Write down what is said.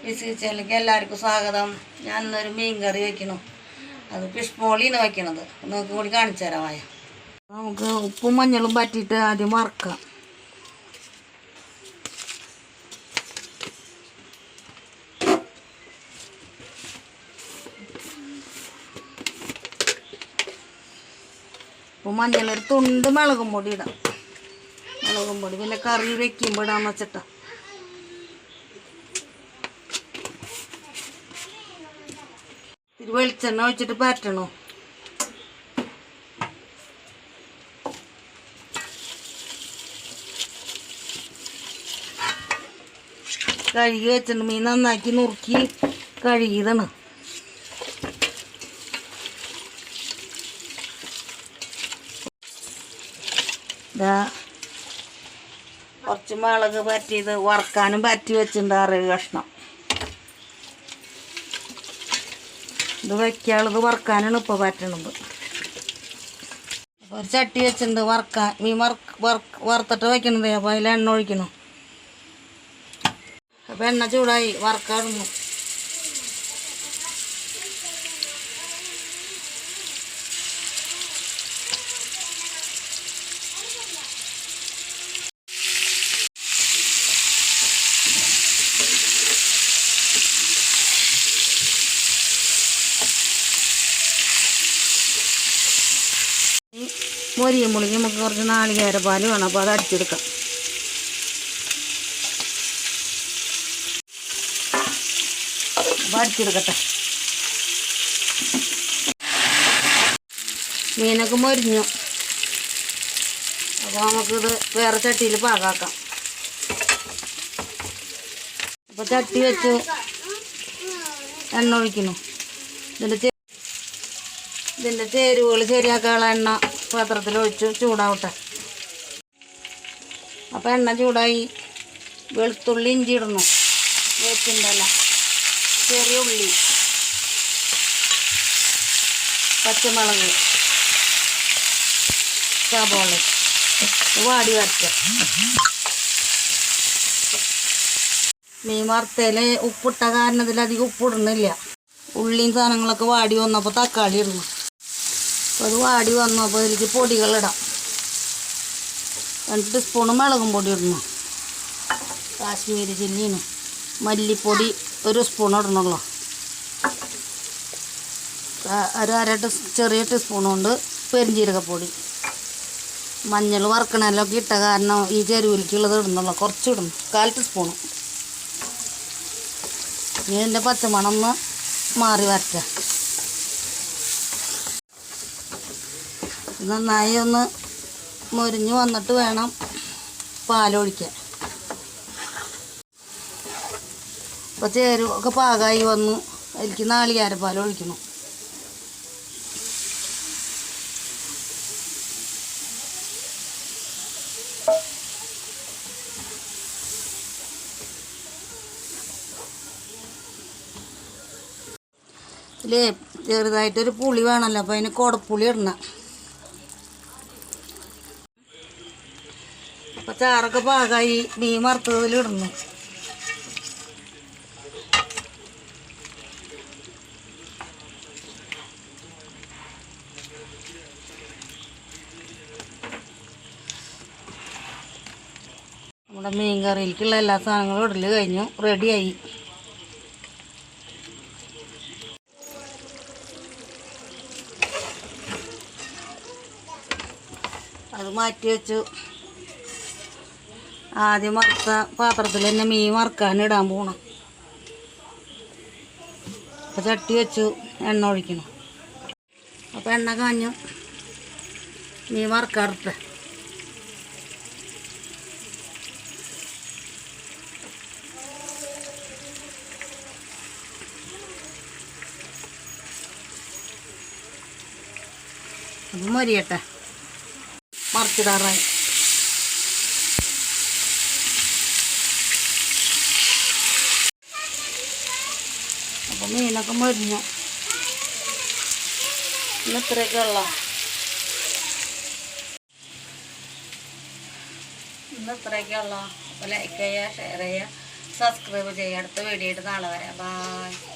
Easy കിച്ചണിലേക്ക് എല്ലാവർക്കും സ്വാഗതം. ഞാൻ ഇന്നൊരു മീൻ കറി വയ്ക്കണം. അത് ഫിഷ് മോളിയാണ് വയ്ക്കണത്. നിങ്ങൾക്ക് കൂടി കാണിച്ചു തരാമായ. നമുക്ക് ഉപ്പും മഞ്ഞളും പറ്റിയിട്ട് ആദ്യം വറക്കാം. ഉപ്പും മഞ്ഞളൊരു തുണ്ട് മുളകും പൊടി ഇടാം. മുളകും പൊടി പിന്നെ കറി വെക്കുമ്പോൾ ഇടാന്ന് വെച്ചിട്ടാ. വെളിച്ചെണ്ണ ഒഴിച്ചിട്ട് പരട്ടണോ. കഴുകി വെച്ചിട്ടുണ്ട്. മീൻ നന്നാക്കി നുറുക്കി കഴുകിയതാണ്. ഇതാ കുറച്ച് മുളക് പറ്റിയത് വറക്കാനും പറ്റി വെച്ചിട്ടുണ്ട്. 6 കഷ്ണം. ഇത് വയ്ക്കാനുള്ളത് വറക്കാനാണ് ഇപ്പോൾ പറ്റണത്. അപ്പോൾ ഒരു ചട്ടി വെച്ചിട്ടുണ്ട് വറക്കാൻ. മീൻ വറുത്തിട്ട് വയ്ക്കണത്. അപ്പോൾ അതിൽ എണ്ണ ഒഴിക്കണം. അപ്പോൾ എണ്ണ ചൂടായി വറക്കാടുന്നു. മൊരിയുമ്പോഴേക്കും നമുക്ക് കുറച്ച് നാളികേരപ്പാൽ വേണം. അപ്പോൾ അത് അടിച്ചെടുക്കാം. അപ്പോൾ അടിച്ചെടുക്കട്ടെ. മീനൊക്കെ മൊരിഞ്ഞു. അപ്പോൾ നമുക്കിത് വേറെ ചട്ടിയിൽ പാകാക്കാം. അപ്പോൾ ചട്ടി വെച്ചു എണ്ണ ഒഴിക്കുന്നു. ഇതിൻ്റെ ചേരുവകൾ ശരിയാക്കാനുള്ള എണ്ണ പാത്രത്തിൽ ഒഴിച്ച് ചൂടാവട്ടെ. അപ്പോൾ എണ്ണ ചൂടായി. വെളുത്തുള്ളി ഇഞ്ചി ഇടണം. വേപ്പിൻ്റെ ഇല, ചെറിയ ഉള്ളി, പച്ചമുളക്, സവോള വാടി വരച്ച. മീൻ വറുത്തതിൽ ഉപ്പിട്ട കാരണത്തിൽ അധികം ഉപ്പിടുന്നില്ല. ഉള്ളിയും സാധനങ്ങളൊക്കെ വാടി വന്നപ്പോൾ തക്കാളി ഇടണം. അപ്പോൾ അത് വാടി വന്നപ്പോൾ അതിലേക്ക് പൊടികളിടാം. 2 ടീസ്പൂണ് മുളകും പൊടി ഇടണം. കാശ്മീരി ചില്ലിന് മല്ലിപ്പൊടി 1 സ്പൂൺ ഇടണുള്ളൂ. ചെറിയ ടീസ്പൂൺ കൊണ്ട് പെരിഞ്ജീരകപ്പൊടി. മഞ്ഞൾ വറക്കണമല്ലൊക്കെ ഇട്ട കാരണം ഈ ചെരുവിലേക്കുള്ളത് ഇടുന്നുള്ളൂ. കുറച്ച് ഇടണം. 1/4 ടീസ്പൂണ്. ഇനി ഇതിൻ്റെ പച്ചമണം ഒന്ന് മാറി വരട്ടെ. നന്നായി ഒന്ന് മൊരിഞ്ഞ് വന്നിട്ട് വേണം പാലൊഴിക്കാൻ. അപ്പോൾ ചേരുവൊക്കെ പാകമായി വന്നു. എനിക്ക് നാളികേരപ്പാൽ ഒഴിക്കണം. ഇതിൽ ചെറുതായിട്ടൊരു പുളി വേണമല്ലോ. അപ്പോൾ അതിന് കുടപ്പുളി ഇടണം. അപ്പോൾ ചാറൊക്കെ പാകമായി. മീൻ വറുത്തതിൽ ഇടുന്നു. നമ്മുടെ മീൻ കറിയിലേക്കുള്ള എല്ലാ സാധനങ്ങളും ഇടൽ കഴിഞ്ഞു. റെഡിയായി. അത് മാറ്റി വെച്ചു. ആദ്യം വറുത്ത പാത്രത്തിൽ തന്നെ മീൻ വറുക്കാനിടാൻ പോകണം. അപ്പോൾ ചട്ടി വെച്ചു എണ്ണ ഒഴിക്കണം. അപ്പോൾ എണ്ണ കാഞ്ഞു. മീൻ വറുക്കാറുണ്ട്. അപ്പം മൊരിയട്ടെ. മറിച്ചിടാറായി. അപ്പോൾ മീനൊക്കെ മൊരിഞ്ഞു. ഇന്ന് ഇത്രയൊക്കെ ഉള്ള. ഇന്ന് ഇത്രയൊക്കെ ഉള്ള. അപ്പോൾ ലൈക്ക് ചെയ്യുക, ഷെയർ ചെയ്യുക, സബ്സ്ക്രൈബ് ചെയ്യുക. അടുത്ത വീഡിയോ ആയിട്ട് നാളെ വരാം. ബൈ.